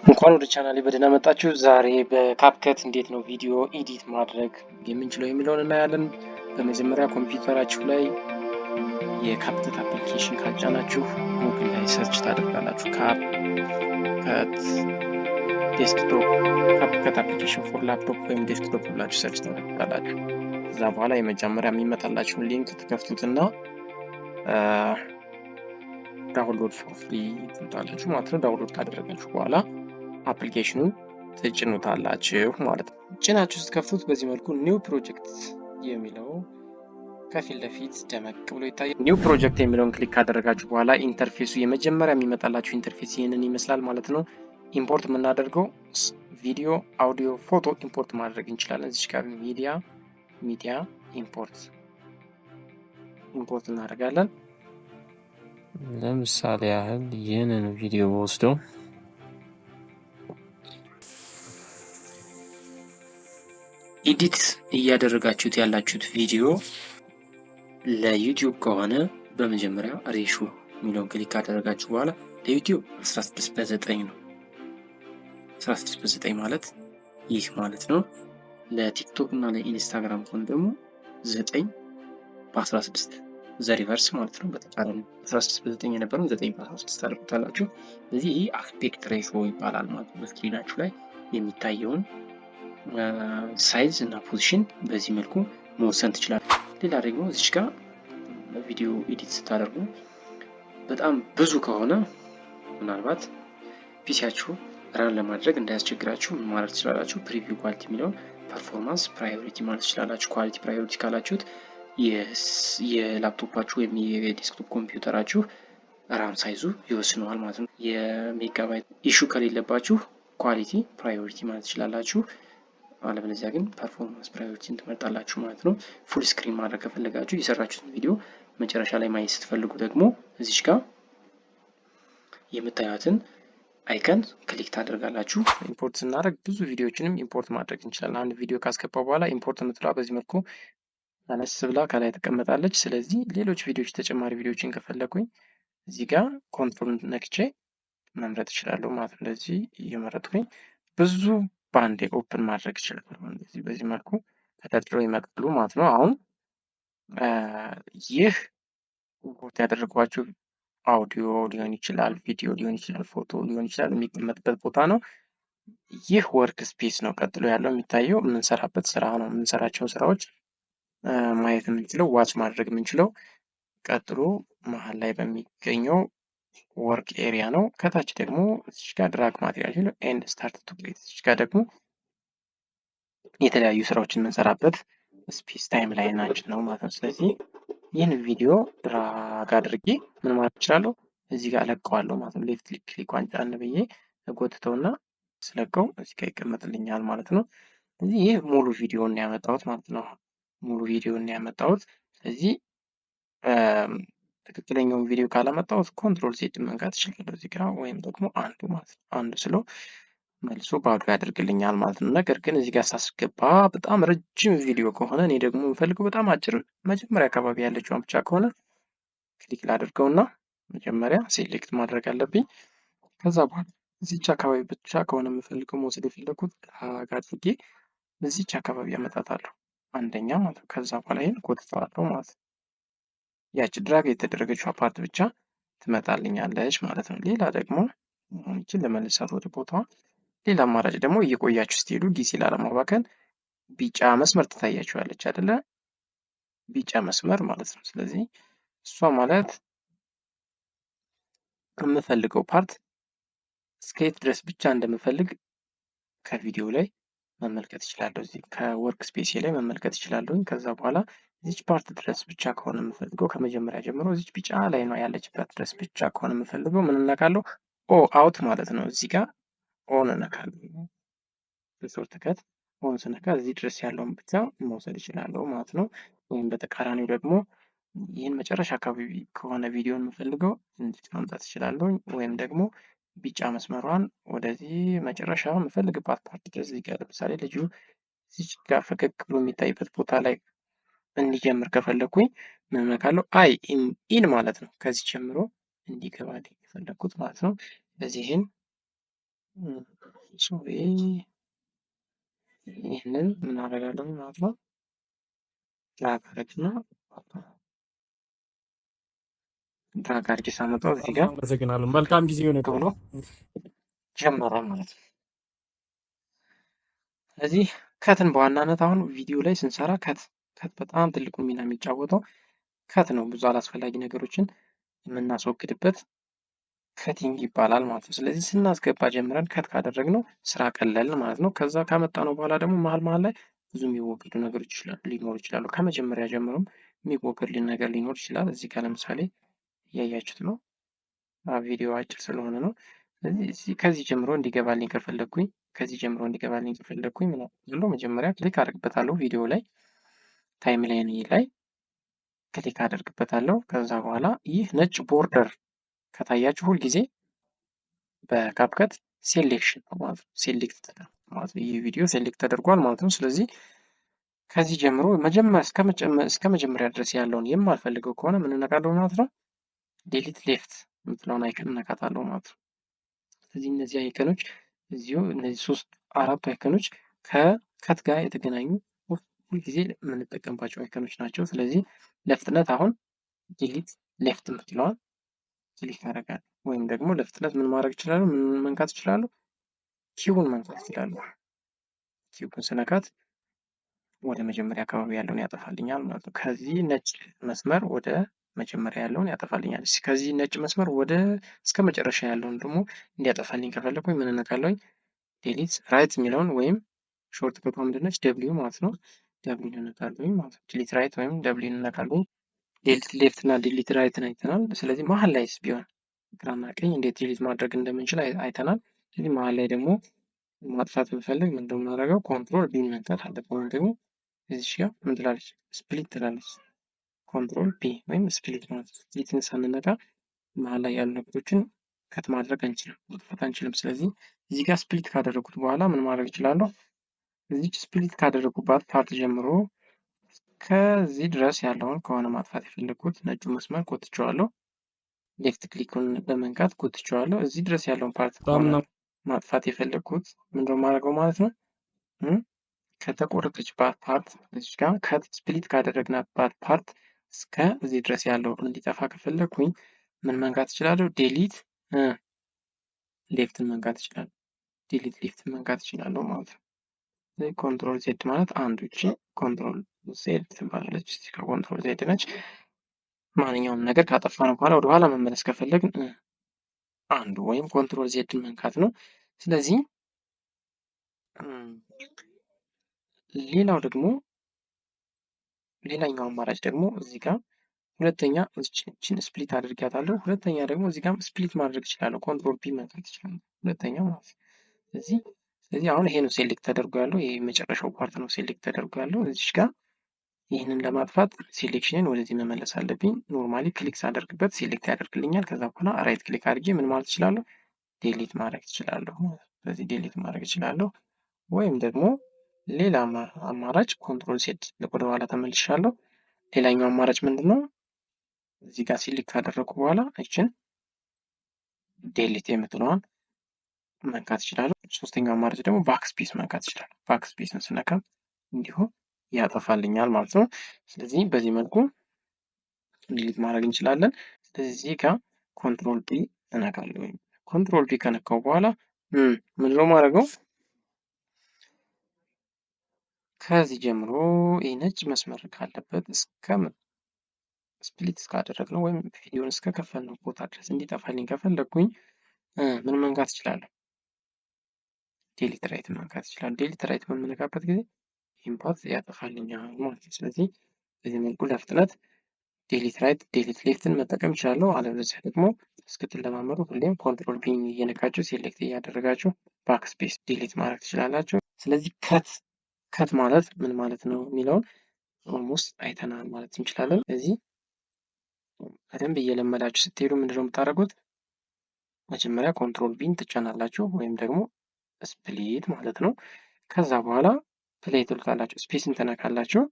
እንኳን ወደ ቻናሌ በደህና መጣችሁ። ዛሬ በካፕከት እንዴት ነው ቪዲዮ ኤዲት ማድረግ የምንችለው የሚለውን እናያለን። በመጀመሪያ ኮምፒውተራችሁ ላይ የካፕከት አፕሊኬሽን ካጫናችሁ ጉግል ላይ ሰርች ታደርጋላችሁ። ካፕከት ዴስክቶፕ፣ ካፕከት አፕሊኬሽን ፎር ላፕቶፕ ወይም ዴስክቶፕ ብላችሁ ሰርች ታደርጋላችሁ። ከዛ በኋላ የመጀመሪያ የሚመጣላችሁን ሊንክ ትከፍቱትና ዳውንሎድ ፎር ፍሪ ትሉታላችሁ ማለት ነው። ዳውንሎድ ካደረጋችሁ በኋላ አፕሊኬሽኑን ትጭኑታላችሁ ማለት ነው። ጭናችሁ ስትከፍቱት በዚህ መልኩ ኒው ፕሮጀክት የሚለው ከፊት ለፊት ደመቅ ብሎ ይታያል። ኒው ፕሮጀክት የሚለውን ክሊክ ካደረጋችሁ በኋላ ኢንተርፌሱ የመጀመሪያ የሚመጣላችሁ ኢንተርፌስ ይህንን ይመስላል ማለት ነው። ኢምፖርት የምናደርገው ቪዲዮ፣ አውዲዮ፣ ፎቶ ኢምፖርት ማድረግ እንችላለን። እዚህ ጋር ሚዲያ ኢምፖርት እናደርጋለን። ለምሳሌ ያህል ይህንን ቪዲዮ ወስዶ ኤዲት እያደረጋችሁት ያላችሁት ቪዲዮ ለዩቲዩብ ከሆነ በመጀመሪያ ሬሾ የሚለውን ክሊክ ካደረጋችሁ በኋላ ለዩቲዩብ 16:9 ነው። 16:9 ማለት ይህ ማለት ነው። ለቲክቶክ እና ለኢንስታግራም ከሆነ ደግሞ 9:16 ዘሪቨርስ ማለት ነው። በተቃራኒ 16:9 የነበረው 9:16 ታደርጉታላችሁ። ስለዚህ ይህ አስፔክት ሬሾ ይባላል ማለት ነው። በስክሪናችሁ ላይ የሚታየውን ሳይዝ እና ፖዚሽን በዚህ መልኩ መወሰን ትችላላችሁ። ሌላ ደግሞ እዚች ጋር ቪዲዮ ኤዲት ስታደርጉ በጣም ብዙ ከሆነ ምናልባት ፒሲያችሁ ራን ለማድረግ እንዳያስቸግራችሁ ምን ማለት ትችላላችሁ? ፕሪቪው ኳሊቲ የሚለውን ፐርፎርማንስ ፕራዮሪቲ ማለት ትችላላችሁ። ኳሊቲ ፕራዮሪቲ ካላችሁት የላፕቶፓችሁ ወይም የዴስክቶፕ ኮምፒውተራችሁ ራም ሳይዙ ይወስነዋል ማለት ነው። የሜጋባይት ኢሹ ከሌለባችሁ ኳሊቲ ፕራዮሪቲ ማለት ትችላላችሁ። አለበለዚያ ግን ፐርፎርማንስ ፕራዮሪቲን ትመርጣላችሁ ማለት ነው። ፉል ስክሪን ማድረግ ከፈለጋችሁ የሰራችሁትን ቪዲዮ መጨረሻ ላይ ማየት ስትፈልጉ ደግሞ እዚች ጋር የምታዩትን አይከን ክሊክ ታደርጋላችሁ። ኢምፖርት ስናደርግ ብዙ ቪዲዮዎችንም ኢምፖርት ማድረግ እንችላለን። አንድ ቪዲዮ ካስገባ በኋላ ኢምፖርት የምትለዋ በዚህ መልኩ አነስ ብላ ከላይ ተቀመጣለች። ስለዚህ ሌሎች ቪዲዮዎች ተጨማሪ ቪዲዮዎችን ከፈለጉኝ እዚህ ጋር ኮንትሮል ነክቼ መምረጥ እችላለሁ ማለት ነው። እንደዚህ እየመረጥኩኝ ብዙ በአንዴ ኦፕን ማድረግ እችላለሁ። እንደዚህ በዚህ መልኩ ተደርድረው ይመጣሉ ማለት ነው። አሁን ይህ ኢምፖርት ያደረጓቸው አውዲዮ ሊሆን ይችላል፣ ቪዲዮ ሊሆን ይችላል፣ ፎቶ ሊሆን ይችላል የሚቀመጥበት ቦታ ነው። ይህ ወርክ ስፔስ ነው። ቀጥሎ ያለው የሚታየው የምንሰራበት ስራ ነው። የምንሰራቸውን ስራዎች ማየት የምንችለው ዋች ማድረግ የምንችለው ቀጥሎ መሀል ላይ በሚገኘው ወርክ ኤሪያ ነው። ከታች ደግሞ እዚህ ጋር ድራግ ማቴሪያል ኤንድ ስታርት ቱ ፕሌት፣ እዚህ ጋር ደግሞ የተለያዩ ስራዎችን የምንሰራበት ስፔስ ታይም ላይ ናችን ነው ማለት ነው። ስለዚህ ይህን ቪዲዮ ድራግ አድርጌ ምን ማለት እችላለሁ? እዚህ ጋር እለቀዋለሁ ማለት ነው። ሌፍት ክሊኳን ጫን ብዬ እጎትተውና ስለቀው እዚህ ጋር ይቀመጥልኛል ማለት ነው። ስለዚህ ይህ ሙሉ ቪዲዮን ያመጣሁት ማለት ነው። ሙሉ ቪዲዮን ያመጣሁት። ስለዚህ ትክክለኛውን ቪዲዮ ካላመጣሁት ኮንትሮል ዜድ መንካት እችላለሁ እዚህ ጋር፣ ወይም ደግሞ አንዱ ማለት ነው። አንዱ ስለው መልሶ ባዶ ያደርግልኛል ማለት ነው። ነገር ግን እዚህ ጋር ሳስገባ በጣም ረጅም ቪዲዮ ከሆነ እኔ ደግሞ የምፈልገው በጣም አጭር መጀመሪያ አካባቢ ያለችውን ብቻ ከሆነ ክሊክ ላድርገውና መጀመሪያ ሴሌክት ማድረግ አለብኝ። ከዛ በኋላ እዚች አካባቢ ብቻ ከሆነ የምፈልገው መውሰድ የፈለኩት ድራግ አድርጌ እዚች አካባቢ ያመጣታለሁ አንደኛ ማለት ነው። ከዛ በኋላ ይሄን ጎትተዋለሁ ማለት ነው። ያቺ ድራግ የተደረገችው ፓርት ብቻ ትመጣልኛለች ማለት ነው። ሌላ ደግሞ ይችን ለመልሳት ወደ ቦታዋ። ሌላ አማራጭ ደግሞ እየቆያችሁ ስትሄዱ ጊዜ ላለማባከን ቢጫ መስመር ትታያችኋለች አይደለ? ቢጫ መስመር ማለት ነው። ስለዚህ እሷ ማለት የምፈልገው ፓርት እስከየት ድረስ ብቻ እንደምፈልግ ከቪዲዮ ላይ መመልከት እችላለሁ። እዚህ ከወርክ ስፔስ ላይ መመልከት እችላለሁ። ከዛ በኋላ እዚች ፓርት ድረስ ብቻ ከሆነ የምፈልገው ከመጀመሪያ ጀምሮ እዚች ቢጫ ላይ ነው ያለችበት ድረስ ብቻ ከሆነ የምፈልገው ምን እነካለሁ? ኦ አውት ማለት ነው። እዚህ ጋር ኦን እነካለሁ። ሪሶርት ከት ኦን ስነካ እዚህ ድረስ ያለውን ብቻ መውሰድ እችላለሁ ማለት ነው። ወይም በተቃራኒው ደግሞ ይህን መጨረሻ አካባቢ ከሆነ ቪዲዮ የምፈልገው እንዲህ ማምጣት እችላለሁ። ወይም ደግሞ ቢጫ መስመሯን ወደዚህ መጨረሻ የምፈልግባት ፓርት ድረስ እዚህ ጋር ለምሳሌ ልጁ እዚህ ጋር ፈገግ ብሎ የሚታይበት ቦታ ላይ እንዲጀምር ከፈለኩኝ ምን እነካለሁ? አይ ኢን ማለት ነው። ከዚህ ጀምሮ እንዲገባ የፈለኩት ማለት ነው። ስለዚህ ይህን ሶሪ ይህንን ምን አደርጋለሁ ማለት ነው ድራግ አድርግና ድራግ አድርጌ ሳመጣው እዚህ ጋር አመሰግናለሁ። መልካም ጊዜ ሆነ ብሎ ጀመረ ማለት ነው። ስለዚህ ከትን በዋናነት አሁን ቪዲዮ ላይ ስንሰራ ከት በጣም ትልቁ ሚና የሚጫወተው ከት ነው። ብዙ አላስፈላጊ ነገሮችን የምናስወግድበት ከቲንግ ይባላል ማለት ነው። ስለዚህ ስናስገባ ጀምረን ከት ካደረግነው ስራ ቀለል ማለት ነው። ከዛ ካመጣነው በኋላ ደግሞ መሀል ላይ ብዙ የሚወገዱ ነገሮች ሊኖሩ ይችላሉ። ከመጀመሪያ ጀምሮም የሚወገድ ነገር ሊኖር ይችላል። እዚህ ጋር ለምሳሌ እያያችሁት ነው። ቪዲዮ አጭር ስለሆነ ነው። ስለዚህ ከዚህ ጀምሮ እንዲገባልኝ ከፈለግኩኝ ምን አደርጋለሁ? መጀመሪያ ክሊክ አደርግበታለሁ። ቪዲዮ ላይ ታይም ላይን ላይ ክሊክ አደርግበታለሁ። ከዛ በኋላ ይህ ነጭ ቦርደር ከታያችሁ ሁልጊዜ በካፕከት ሴሌክሽን ማለት ነው። ሴሌክት ማለት ነው። ይህ ቪዲዮ ሴሌክት ተደርጓል ማለት ነው። ስለዚህ ከዚህ ጀምሮ እስከ መጀመሪያ ድረስ ያለውን የማልፈልገው ከሆነ ምን እነካለሁ ማለት ነው? ዴሊት ሌፍት የምትለውን አይከን እነካታለሁ ማለት ነው። ስለዚህ እነዚህ አይከኖች እነዚህ 4 አይከኖች ከከት ጋር የተገናኙ ሁልጊዜ የምንጠቀምባቸው አይከኖች ናቸው። ስለዚህ ለፍጥነት አሁን ዲሊት ሌፍት የምትለዋን ክሊክ አደርጋለሁ። ወይም ደግሞ ለፍጥነት ምን ማድረግ ይችላሉ? ምን መንካት ይችላሉ? ኪውን መንካት ይችላሉ። ኪውን ስነካት ወደ መጀመሪያ አካባቢ ያለውን ያጠፋልኛል ማለት ነው። ከዚህ ነጭ መስመር ወደ መጀመሪያ ያለውን ያጠፋልኛል። ከዚህ ነጭ መስመር ወደ እስከ መጨረሻ ያለውን ደግሞ እንዲያጠፋልኝ ከፈለኩኝ ምን እነካለሁኝ? ዴሊት ራይት የሚለውን ወይም ሾርት ከቷ ምንድነች? ደብሊዩ ማለት ነው። ደብሊዩን እነካለሁኝ ማለት ነው። ዲሊት ራይት ወይም ደብሊዩን እነካለሁኝ። ዴሊት ሌፍት እና ዲሊት ራይትን አይተናል። ስለዚህ መሀል ላይስ ቢሆን ግራና ቀኝ እንዴት ዲሊት ማድረግ እንደምንችል አይተናል። ስለዚህ መሀል ላይ ደግሞ ማጥፋት ብንፈልግ ምን እንደምናደርገው ኮንትሮል ቢን መንካት አለብን። ወይም ደግሞ እዚህ ጋር ምን ትላለች? ስፕሊት ትላለች። ኮንትሮል ፒ ወይም ስፕሊት ማለት ነው። ስፕሊትን ሳንነካ መሀል ላይ ያሉ ነገሮችን ከት ማድረግ አንችልም፣ ማጥፋት አንችልም። ስለዚህ እዚህ ጋር ስፕሊት ካደረጉት በኋላ ምን ማድረግ እችላለሁ? እዚች ስፕሊት ካደረጉባት ፓርት ጀምሮ ከዚህ ድረስ ያለውን ከሆነ ማጥፋት የፈለግኩት ነጩ መስመር ጎትቼዋለሁ። ሌፍት ክሊኩን በመንካት ጎትቼዋለሁ። እዚህ ድረስ ያለውን ፓርት ከሆነ ማጥፋት የፈለግኩት ምንድነው ማድረገው ማለት ነው? ከተቆረጠችባት ፓርት እዚህ ጋር ከት ስፕሊት ካደረግናባት ፓርት እስከ እዚህ ድረስ ያለው እንዲጠፋ ከፈለግኩኝ ምን መንካት እችላለሁ? ዴሊት ሌፍትን መንካት እችላለሁ። ዴሊት ሌፍትን መንካት እችላለሁ ማለት ነው። ኮንትሮል ዜድ ማለት አንዱ እቺ ኮንትሮል ዜድ ትባላለች። እዚህ ጋር ኮንትሮል ዜድ ነች። ማንኛውም ነገር ካጠፋን በኋላ ወደኋላ መመለስ ከፈለግን አንዱ ወይም ኮንትሮል ዜድን መንካት ነው። ስለዚህ ሌላኛው አማራጭ ደግሞ እዚህ ጋር ሁለተኛ እችን ስፕሊት አድርጊያታለሁ። ሁለተኛ ደግሞ እዚህ ጋር ስፕሊት ማድረግ እችላለሁ። ኮንትሮል ፒ መንካት እችላለሁ። ሁለተኛ ማለት ነው። ስለዚህ አሁን ይሄ ነው ሴሌክት ተደርጎ ያለው። ይሄ የመጨረሻው ፓርት ነው ሴሌክት ተደርጎ ያለው። እዚህ ጋር ይህንን ለማጥፋት ሴሌክሽንን ወደዚህ መመለስ አለብኝ። ኖርማሊ ክሊክ ሳደርግበት ሴሌክት ያደርግልኛል። ከዛ በኋላ ራይት ክሊክ አድርጌ ምን ማለት እችላለሁ? ዴሊት ማድረግ እችላለሁ። ስለዚህ ዴሊት ማድረግ እችላለሁ። ወይም ደግሞ ሌላ አማራጭ ኮንትሮል ሴድ ወደ ኋላ ተመልሻለሁ። ሌላኛው አማራጭ ምንድን ነው? እዚህ ጋር ሲሊክ ካደረኩ በኋላ እችን ዴሊት የምትለዋን መንካት እችላለሁ። ሶስተኛው አማራጭ ደግሞ ባክስፔስ መንካት እችላለሁ። ባክስፔስን ስነካ እንዲሁ ያጠፋልኛል ማለት ነው። ስለዚህ በዚህ መልኩ ዲሊት ማድረግ እንችላለን። ስለዚህ እዚህ ጋር ኮንትሮል ፒ እነካለሁ። ኮንትሮል ፒ ከነካው በኋላ ምንድነው ማድረገው? ከዚህ ጀምሮ ይህ ነጭ መስመር ካለበት እስከ ስፕሊት እስካደረግነው ወይም ቪዲዮን እስከከፈልነው ቦታ ድረስ እንዲጠፋልኝ ከፈለግኩኝ ምን መንካት እችላለሁ? ዴሊት ራይት መንካት እችላለሁ። ዴሊት ራይት በምነካበት ጊዜ ይህን ፓርት ያጠፋልኛል ማለት ነው። ስለዚህ በዚህ መልኩ ለፍጥነት ዴሊት ራይት ዴሊት ሌፍትን መጠቀም ይችላለሁ። አለበለዚያ ደግሞ እስክትለማመዱ ሁሌም ኮንትሮል ፒ እየነካችሁ ሴሌክት እያደረጋችሁ ባክስፔስ ዴሊት ማድረግ ትችላላችሁ። ስለዚህ ከት ማለት ምን ማለት ነው የሚለውን ኦልሞስት አይተናል ማለት እንችላለን። ስለዚህ በደንብ እየለመዳችሁ ስትሄዱ ምንድነው የምታደርጉት? መጀመሪያ ኮንትሮል ቢን ትጫናላችሁ ወይም ደግሞ ስፕሊት ማለት ነው። ከዛ በኋላ ፕሌይ ትሉታላችሁ። ስፔስን ትነካላችሁ።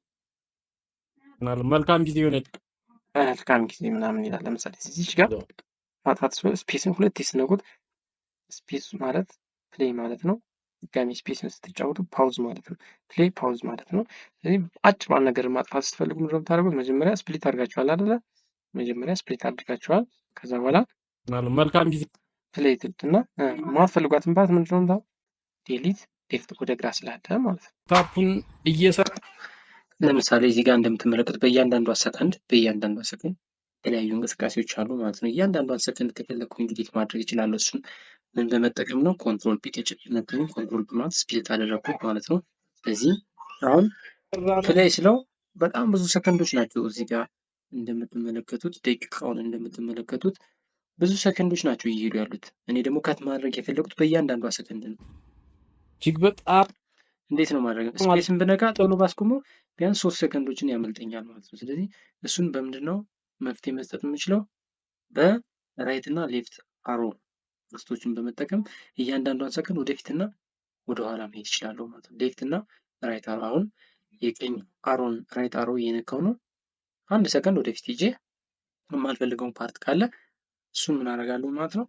መልካም ጊዜ ሆነ መልካም ጊዜ ምናምን ይላል። ለምሳሌ እዚች ጋር ማጥፋት ስፔስን ሁለቴ ስነኩት ስፔስ ማለት ፕሌይ ማለት ነው። ድጋሚ ስፔስን ስትጫወቱ ፓውዝ ማለት ነው። ፕሌይ ፓውዝ ማለት ነው። ስለዚህ አጭሯን ነገር ማጥፋት ስትፈልጉ ምንድን ነው የምታደርጉት? መጀመሪያ ስፕሊት አድርጋችኋል አይደለ? መጀመሪያ ስፕሊት አድርጋችኋል። ከዛ በኋላ መልካም ጊዜ ፕሌይ ትሉትና ማትፈልጓትን ፓርት ምንድን ነው ዴሊት ሌፍት ወደ ግራ ስላለ ማለት ነው። ታፑን እየሰራ ለምሳሌ እዚህ ጋር እንደምትመለከቱት በእያንዳንዷ ሰከንድ የተለያዩ እንቅስቃሴዎች አሉ ማለት ነው። እያንዳንዷን ሰከንድ ከፈለኩ እንግዲህ ማድረግ ይችላለሁ። እሱን ምን በመጠቀም ነው? ኮንትሮል ፒ ተጭነቱን ኮንትሮል በማለት ስፕሊት አደረግኩት ማለት ነው። ስለዚህ አሁን ፕሌይ ስለው በጣም ብዙ ሰከንዶች ናቸው እዚህ ጋር እንደምትመለከቱት፣ ደቂቃውን እንደምትመለከቱት ብዙ ሰከንዶች ናቸው እየሄዱ ያሉት። እኔ ደግሞ ከት ማድረግ የፈለጉት በእያንዳንዷ ሰከንድ ነው። እጅግ በጣም እንዴት ነው ማድረግ? ስፔስን ብነካ ቶሎ ባስቆመው ቢያንስ 3 ሰከንዶችን ያመልጠኛል ማለት ነው። ስለዚህ እሱን በምንድን ነው መፍትሄ መስጠት የምችለው? በራይት እና ሌፍት አሮ ቀስቶችን በመጠቀም እያንዳንዷን ሰከንድ ወደፊትና ወደኋላ መሄድ ይችላለሁ ማለት ነው። ሌፍት እና ራይት አሮ። አሁን የቀኝ አሮን ራይት አሮ እየነካው ነው። 1 ሰከንድ ወደፊት ሄጄ የማልፈልገውን ፓርት ካለ እሱን ምን አደርጋለሁ ማለት ነው፣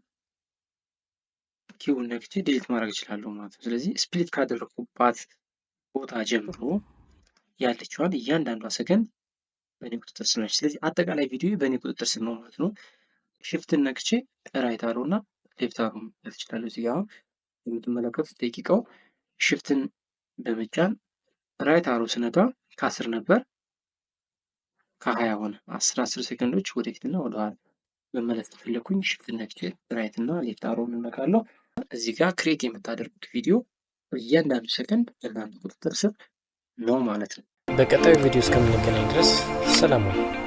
ኪውን ነክቼ ዴሊት ማድረግ እችላለሁ ማለት ነው። ስለዚህ ስፕሊት ካደረኩባት ቦታ ጀምሮ ያለችዋን እያንዳንዷ ሰከንድ በእኔ ቁጥጥር ስር ነች። ስለዚህ አጠቃላይ ቪዲዮ በእኔ ቁጥጥር ስር ነው ማለት ነው። ሽፍትን ነክቼ ራይት አሮ እና ሌፍት አሮ ማለት እችላለሁ። እዚህ ጋር የምትመለከቱት ደቂቃው ሽፍትን በመጫን ራይት አሮ ስነካ ከ10 ነበር ከ20 ሆነ። 10 ሰከንዶች ወደፊትና ወደኋላ መመለስ ከፈለኩኝ ሽፍትን ነክቼ ራይት እና ሌፍት አሮ እነካለሁ። እዚህ ጋር ክሬት የምታደርጉት ቪዲዮ እያንዳንዱ ሰከንድ በእናንተ ቁጥጥር ስር ነው ማለት ነው። በቀጣዩ ቪዲዮ እስከምንገናኝ ድረስ ሰላም ነው።